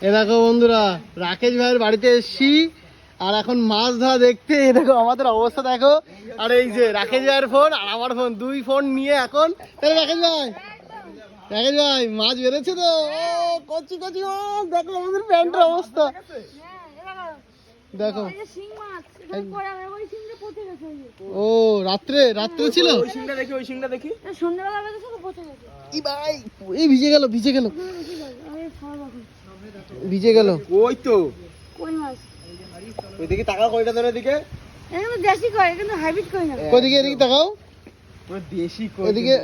এ দেখো বন্ধুরা, রাকেশ ভাইয়ের বাড়িতে এসছি আর এখন মাছ ধরা দেখতে। দেখো আমাদের অবস্থা দেখো। আর এই যে রাকেশ ভাইয়ের ফোন আর আমার ফোন, দুই ফোন নিয়ে এখন রাকেশ ভাই মাছ বেড়েছে তো। ও কচি কচি মাছ, দেখো আমাদের প্যান্টের অবস্থা দেখো। ও রাত্রে ছিল। এই ভিজে গেল। ওই তো ওইদিকে তাকাও, কয়টা ধরে দিকে দেশি কই, কিন্তু হাইব্রিড কই না। ওইদিকে এদিকে তাকাও, পুরো দেশি কই। ওইদিকে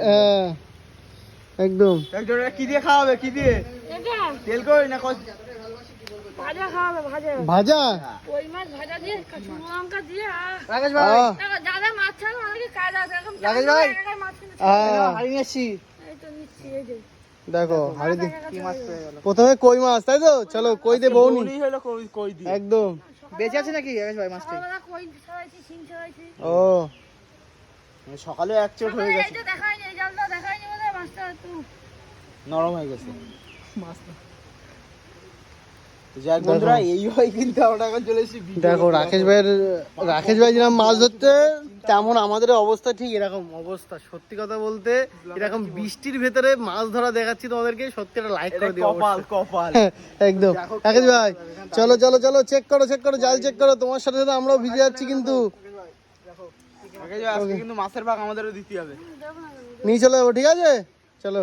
একদম। একজনের কি দিয়ে খাওয়াবে? কি দিয়ে? এটা তেল কই না ভাজা খাওয়াবে, ভাজা। কই মাছ ভাজা দিয়ে কাঁচা লঙ্কা দিয়ে। রাকেশ ভাই, দাদা মাছ ছাড়া অনেকে কাজ আছে এরকম। রাকেশ ভাই, মাছ কিনে হাড়ি নিয়ে আসছি। এই তো নিচ্ছি, এই যে দেখো হাড়ি দি কি মাছ পেয়ে গেল? প্রথমে কই মাছ, তাই তো? চলো কই দে বউনি। উনি হলো কই দিয়ে। একদম বেঁচে আছে নাকি রাকেশ ভাই মাছটা? সকালবেলা কই ছাড়াইছি, শিং ছাড়াইছি। ও সকালে এক চোট হয়ে এই গেছে, যে দেখাইনি, এই জালটা দেখাইনি বলে মাছটা একটু নরম হয়ে গেছে মাছটা। যাক বন্ধুরা, এই হয় কিন্তু আমরা এখন চলে এসেছি। দেখো রাকেশ ভাই যেরকম মাছ ধরতে, তেমন আমাদের অবস্থা ঠিক এরকম অবস্থা। সত্যি কথা বলতে এরকম বৃষ্টির ভেতরে মাছ ধরা দেখাচ্ছি তোমাদেরকে, সত্যি একটা লাইক করে দিও। কপাল একদম। রাকেশ ভাই চলো চেক করো, জাল চেক করো। তোমার সাথে সাথে আমরাও ভিজে যাচ্ছি কিন্তু। রাকেশ ভাই, আজকে কিন্তু মাছের ভাগ আমাদেরও দিতে হবে। নিয়ে চলে যাবো, ঠিক আছে? চলো।